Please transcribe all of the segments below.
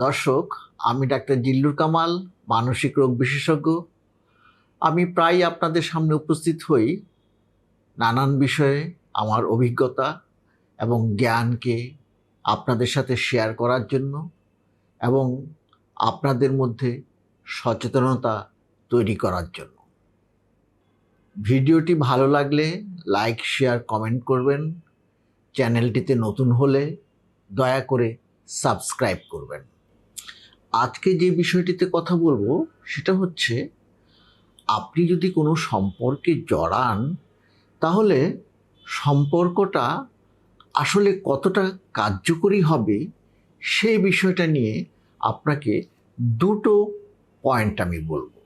দর্শক, আমি ডাক্তার জিল্লুর কামাল, মানসিক রোগ বিশেষজ্ঞ। আমি প্রায় আপনাদের সামনে উপস্থিত হই নানান বিষয়ে আমার অভিজ্ঞতা এবং জ্ঞানকে আপনাদের সাথে শেয়ার করার জন্য এবং আপনাদের মধ্যে সচেতনতা তৈরি করার জন্য। ভিডিওটি ভালো লাগলে লাইক, শেয়ার, কমেন্ট করবেন। চ্যানেলটিতে নতুন হলে দয়া করে সাবস্ক্রাইব করবেন। আজকে যে বিষয়টিতে কথা বলবো সেটা হচ্ছে, আপনি যদি কোনো সম্পর্কে জড়ান তাহলে সম্পর্কটা আসলে কতটা কার্যকরী হবে সেই বিষয়টা নিয়ে আপনাকে দুটো পয়েন্ট আমি বলবো।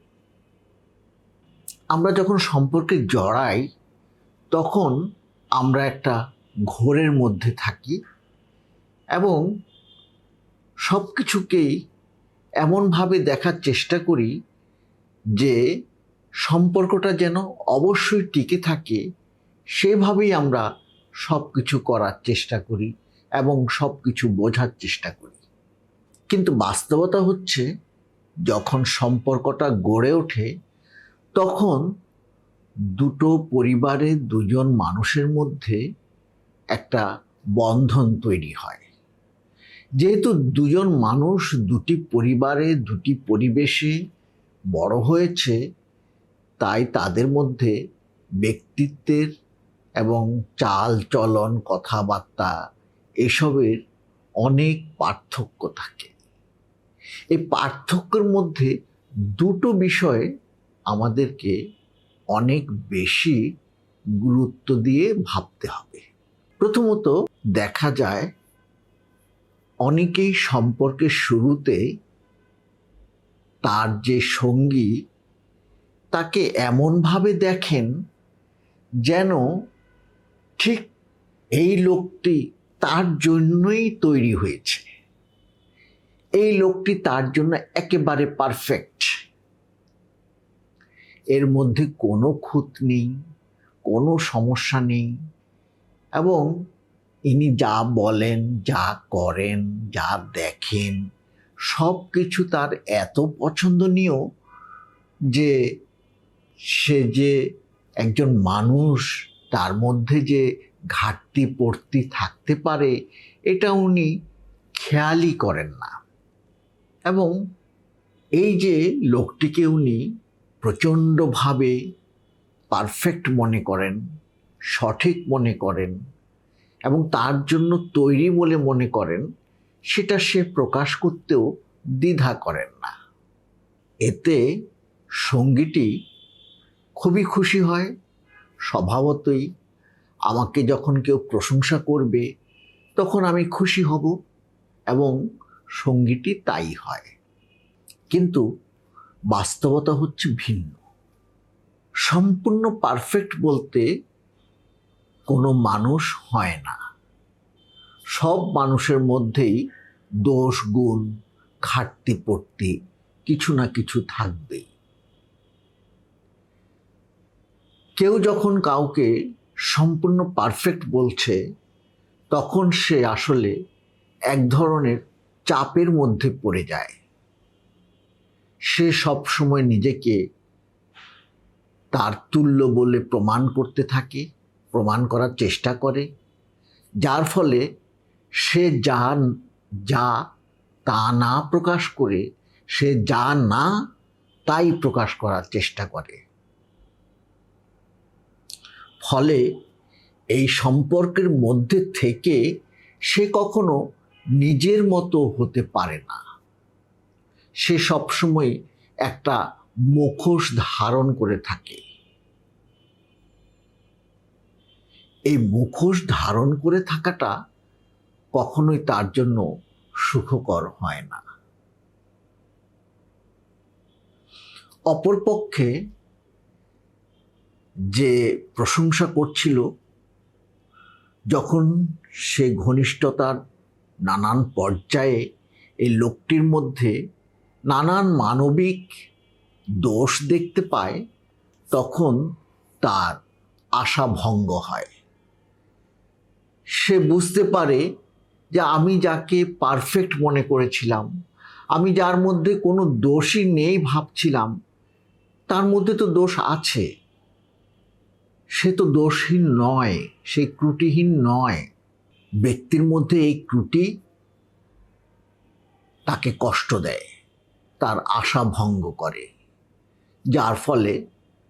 আমরা যখন সম্পর্কে জড়াই তখন আমরা একটা ঘোরের মধ্যে থাকি এবং সব কিছুকেই এমনভাবে দেখার চেষ্টা করি যে সম্পর্কটা যেন অবশ্যই টিকে থাকে, সেভাবেই আমরা সব কিছু করার চেষ্টা করি এবং সব কিছু বোঝার চেষ্টা করি। কিন্তু বাস্তবতা হচ্ছে, যখন সম্পর্কটা গড়ে ওঠে তখন দুটো পরিবারের দুজন মানুষের মধ্যে একটা বন্ধন তৈরি হয়। যেহেতু দুজন মানুষ দুটি পরিবারে দুটি পরিবেশে বড় হয়েছে, তাই তাদের মধ্যে ব্যক্তিত্বের এবং চাল চলন, কথাবার্তা এসবের অনেক পার্থক্য থাকে। এই পার্থক্যের মধ্যে দুটো বিষয় আমাদেরকে অনেক বেশি গুরুত্ব দিয়ে ভাবতে হবে। প্রথমত, দেখা যায় অনেকেই সম্পর্কের শুরুতে তার যে সঙ্গী তাকে এমনভাবে দেখেন যেন ঠিক এই লোকটি তার জন্যই তৈরি হয়েছে, এই লোকটি তার জন্য একেবারে পারফেক্ট, এর মধ্যে কোনো খুঁত নেই, কোনো সমস্যা নেই এবং ইনি যা বলেন, যা করেন, যা দেখেন সব কিছু তার এত পছন্দনীয় যে সে যে একজন মানুষ, তার মধ্যে যে ঘাটতি পড়তি থাকতে পারে এটা উনি খেয়ালই করেন না। এবং এই যে লোকটিকে উনি প্রচণ্ডভাবে পারফেক্ট মনে করেন, সঠিক মনে করেন এবং তার জন্য তৈরি বলে মনে করেন, সেটা সে প্রকাশ করতেও দ্বিধা করেন না। এতে সঙ্গীটি খুবই খুশি হয়। স্বভাবতই আমাকে যখন কেউ প্রশংসা করবে তখন আমি খুশি হব এবং সঙ্গীটি তাই হয়। কিন্তু বাস্তবতা হচ্ছে ভিন্ন। সম্পূর্ণ পারফেক্ট বলতে কোনো মানুষ হয় না। সব মানুষের মধ্যেই দোষ, গুণ, ঘাটতি পড়তি কিছু না কিছু থাকবেই। কেউ যখন কাউকে সম্পূর্ণ পারফেক্ট বলছে তখন সে আসলে এক ধরনের চাপের মধ্যে পড়ে যায়। সে সব সময় নিজেকে তার তুল্য বলে প্রমাণ করতে থাকে, প্রমাণ করার চেষ্টা করে, যার ফলে সে যা তা না প্রকাশ করে সে যা না তাই প্রকাশ করার চেষ্টা করে। ফলে এই সম্পর্কের মধ্যে থেকে সে কখনো নিজের মতো হতে পারে না। সে সবসময় একটা মুখোশ ধারণ করে থাকে। এই মুখোশ ধারণ করে থাকাটা কখনোই তার জন্য সুখকর হয় না। অপরপক্ষে যে প্রশংসা করছিল, যখন সে ঘনিষ্ঠতার নানান পর্যায়ে এই লোকটির মধ্যে নানান মানবিক দোষ দেখতে পায়, তখন তার আশা ভঙ্গ হয়। সে বুঝতে পারে যে আমি যাকে পারফেক্ট মনে করেছিলাম, আমি যার মধ্যে কোনো দোষই নেই ভাবছিলাম, তার মধ্যে তো দোষ আছে। সে তো দোষহীন নয়, সে ত্রুটিহীন নয়। ব্যক্তির মধ্যে এই ত্রুটি তাকে কষ্ট দেয়, তার আশা ভঙ্গ করে, যার ফলে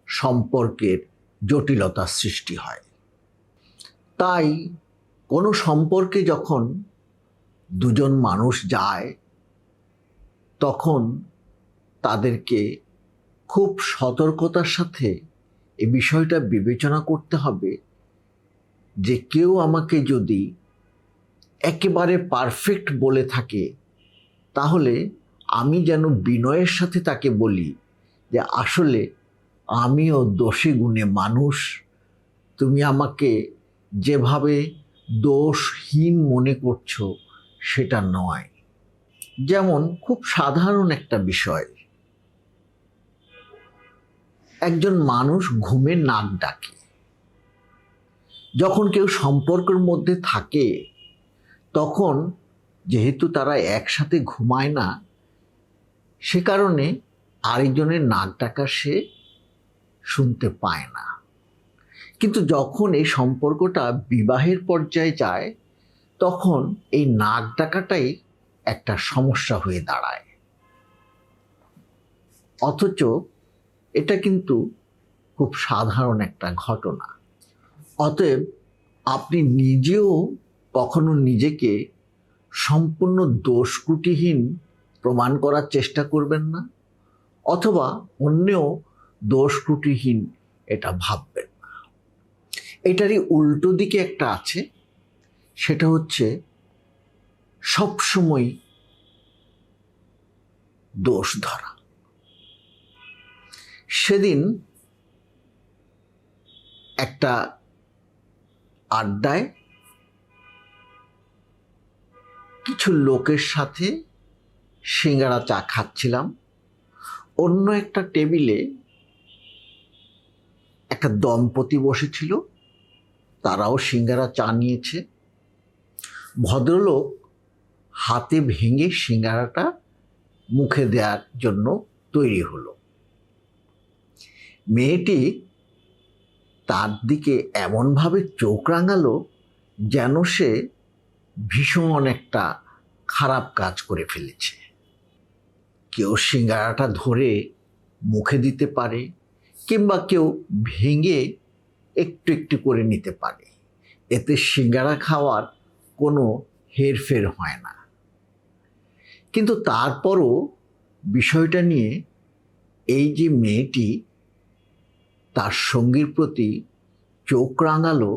সম্পর্কের জটিলতা সৃষ্টি হয়। তাই কোনো সম্পর্কে যখন দুজন মানুষ যায়, তখন তাদেরকে খুব সতর্কতার সাথে এই বিষয়টা বিবেচনা করতে হবে যে কেউ আমাকে যদি একেবারে পারফেক্ট বলে থাকে, তাহলে আমি যেন বিনয়ের সাথে তাকে বলি যে আসলে আমিও দোষে গুণে মানুষ, তুমি আমাকে যেভাবে দোষহীন মনে করছো সেটা নয়। যেমন খুব সাধারণ একটা বিষয়, একজন মানুষ ঘুমে নাক ডাকে। যখন কেউ সম্পর্কের মধ্যে থাকে, তখন যেহেতু তারা একসাথে ঘুমায় না, সে কারণে আরেকজনের নাক ডাকা সে শুনতে পায় না। কিন্তু যখন এই সম্পর্কটা বিবাহের পর্যায়ে যায়, তখন এই নাক ডাকাটাই একটা সমস্যা হয়ে দাঁড়ায়। অথচ এটা কিন্তু খুব সাধারণ একটা ঘটনা। অতএব আপনি নিজেও কখনো নিজেকে সম্পূর্ণ দোষ ত্রুটিহীন প্রমাণ করার চেষ্টা করবেন না, অথবা অন্যেও দোষ ত্রুটিহীন এটা ভাববেন না। এটারই উল্টো দিকে একটা আছে, সেটা হচ্ছে সবসময় দোষ ধরা। সেদিন একটা আড্ডায় কিছু লোকের সাথে সিঙ্গারা চা খাচ্ছিলাম। অন্য একটা টেবিলে একটা দম্পতি বসেছিল, তারাও সিঙ্গারা চা নিয়েছে। ভদ্রলোক হাতে ভেঙে সিঙ্গারাটা মুখে দেওয়ার জন্য তৈরি হলো। মেয়েটি তার দিকে এমনভাবে চোখ রাঙালো যেন সে ভীষণ একটা খারাপ কাজ করে ফেলেছে। কেউ সিঙ্গারাটা ধরে মুখে দিতে পারে, কিংবা কেউ ভেঙে একটু একটু করে নিতে পারে, এতে সিঙ্গারা খাওয়ার কোনো হেরফের হয় না। কিন্তু তারপরও বিষয়টা নিয়ে এই যে মেয়েটি তার সঙ্গীর প্রতি চোখ রাঙালো,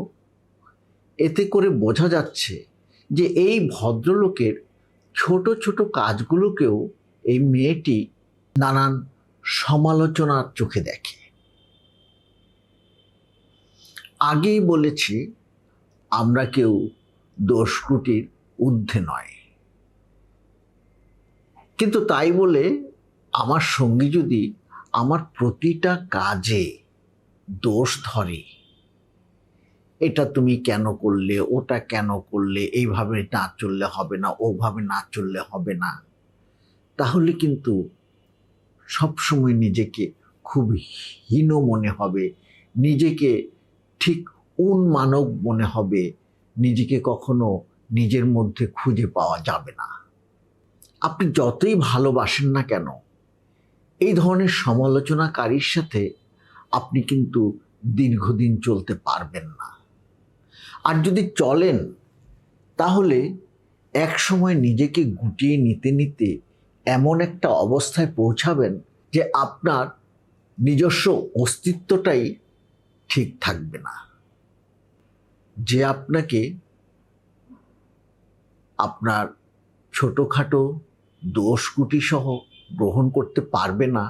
এতে করে বোঝা যাচ্ছে যে এই ভদ্রলোকের ছোট ছোট কাজগুলোকেও এই মেয়েটি নানান সমালোচনার চোখে দেখে। আগেই বলেছি, আমরা কেউ দোষ ত্রুটির ঊর্ধ্বে নয়। কিন্তু তাই বলে আমার সঙ্গী যদি আমার প্রতিটা কাজে দোষ ধরে, এটা তুমি কেন করলে, ওটা কেন করলে, এইভাবে না চললে হবে না, ওভাবে না চললে হবে না, তাহলে কিন্তু সবসময় নিজেকে খুব হীন মনে হবে, নিজেকে ঠিক উন্মানব মনে হবে, নিজেকে কখনো নিজের মধ্যে খুঁজে পাওয়া যাবে না। আপনি যতই ভালোবাসেন না কেন, এই ধরনের সমালোচনাকারীর সাথে আপনি কিন্তু দীর্ঘদিন চলতে পারবেন না। আর যদি চলেন, তাহলে এক সময় নিজেকে গুটিয়ে নিতে নিতে এমন একটা অবস্থায় পৌঁছাবেন যে আপনার নিজস্ব অস্তিত্বটাই ঠিক থাকবে না। যে আপনাকে আপনার ছোটোখাটো দোষ ত্রুটি সহ গ্রহণ করতে পারবে না,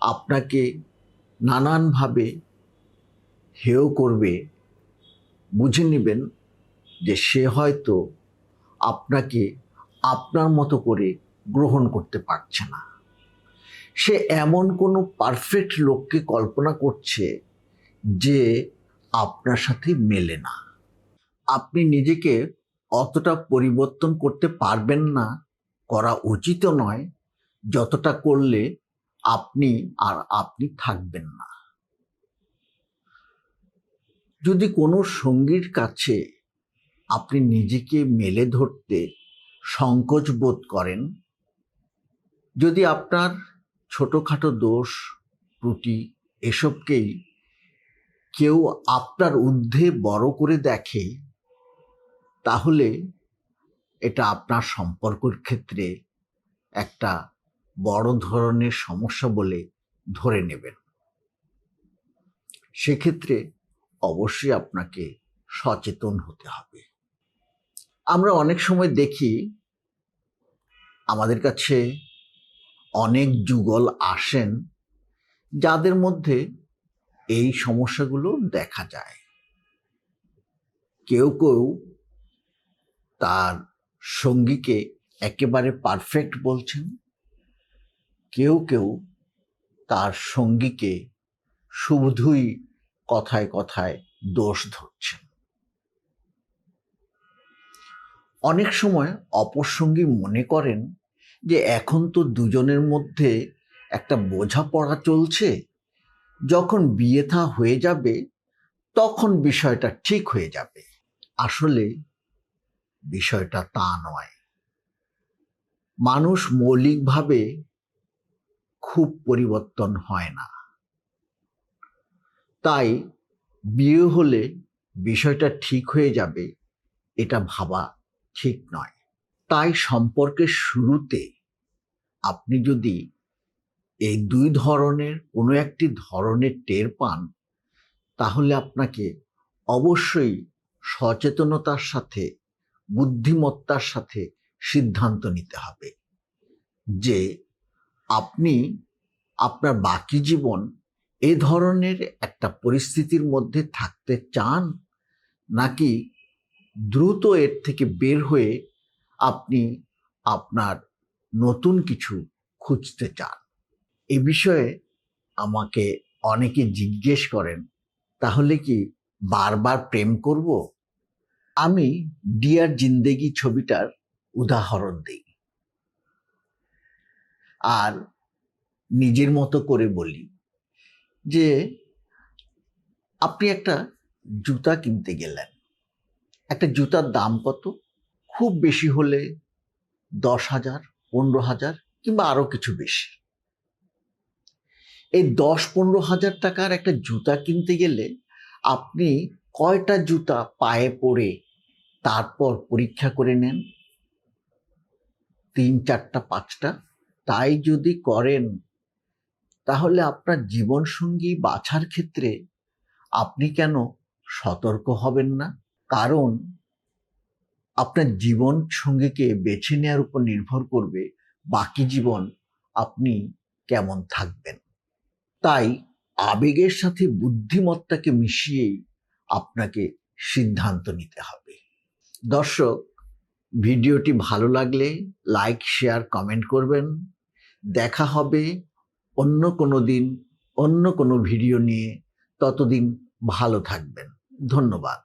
আপনাকে নানানভাবে হেয় করবে, বুঝে নেবেন যে সে হয়তো আপনাকে আপনার মতো করে গ্রহণ করতে পারছে না। সে এমন কোনো পারফেক্ট লোককে কল্পনা করছে যে আপনার সাথে মেলে না। আপনি নিজেকে অতটা পরিবর্তন করতে পারবেন না করা উচিত নয়, যতটা করলে আপনি আপনি থাকবেন না। যদি কোনো সঙ্গীর কাছে আপনি নিজেকে মেলে ধরতে সংকোচ বোধ করেন, যদি আপনার ছোটখাটো দোষ ত্রুটি এসবকেই কেউ আপনার ঊর্ধ্বে বড় করে দেখে, তাহলে এটা আপনার সম্পর্কের ক্ষেত্রে একটা বড় ধরনের সমস্যা বলে ধরে নেবেন। সেক্ষেত্রে অবশ্যই আপনাকে সচেতন হতে হবে। আমরা অনেক সময় দেখি আমাদের কাছে অনেক যুগল আসেন যাদের মধ্যে এই সমস্যাগুলো দেখা যায়। কেউ কেউ তার সঙ্গীকে একেবারে পারফেক্ট বলছেন, কেউ কেউ তার সঙ্গীকে শুধুই কথায় কথায় দোষ ধরছেন। অনেক সময় অপর সঙ্গী মনে করেন যে এখন তো দুজনের মধ্যে একটা বোঝাপড়া চলছে, যখন বিয়ে থা হয়ে যাবে তখন বিষয়টা ঠিক হয়ে যাবে। আসলে বিষয়টা তা নয়। মানুষ মৌলিকভাবে খুব পরিবর্তন হয় না, তাই বিয়ে হলে বিষয়টা ঠিক হয়ে যাবে এটা ভাবা ঠিক নয়। তাই সম্পর্কের শুরুতে আপনি যদি এই দুই ধরনের কোনো একটি ধরনের টের পান, তাহলে আপনাকে অবশ্যই সচেতনতার সাথে বুদ্ধিমত্তার সাথে সিদ্ধান্ত নিতে হবে যে আপনি আপনার বাকি জীবন এ ধরনের একটা পরিস্থিতির মধ্যে থাকতে চান, নাকি দ্রুত এর থেকে বের হয়ে আপনি আপনার নতুন কিছু খুঁজতে চান। এ বিষয়ে আমাকে অনেকে জিজ্ঞেস করেন, তাহলে কি বারবার প্রেম করব? আমি ডিয়ার জিন্দেগি ছবিটার উদাহরণ দিই আর নিজের মতো করে বলি যে আপনি একটা জুতা কিনতে গেলেন। একটা জুতার দাম কত? খুব বেশি হলে 10,000, 15,000 কিংবা আরো কিছু বেশি। এই 10-15,000 টাকার একটা জুতা কিনতে গেলে আপনি কয়টা জুতা পায়ে পরে তারপর পরীক্ষা করে নেন? 3, 4টা, 5টা। তাই যদি করেন, তাহলে আপনার জীবনসঙ্গী বাছার ক্ষেত্রে আপনি কেন সতর্ক হবেন না? কারণ আপনার জীবন সঙ্গীকে বেছে নেওয়ার উপর নির্ভর করবে বাকি জীবন আপনি কেমন থাকবেন। তাই আবেগের সাথে বুদ্ধিমত্তাকে মিশিয়েই আপনাকে সিদ্ধান্ত নিতে হবে। দর্শক, ভিডিওটি ভালো লাগলে লাইক, শেয়ার, কমেন্ট করবেন। দেখা হবে অন্য কোনো দিন অন্য কোনো ভিডিও নিয়ে। ততদিন ভালো থাকবেন। ধন্যবাদ।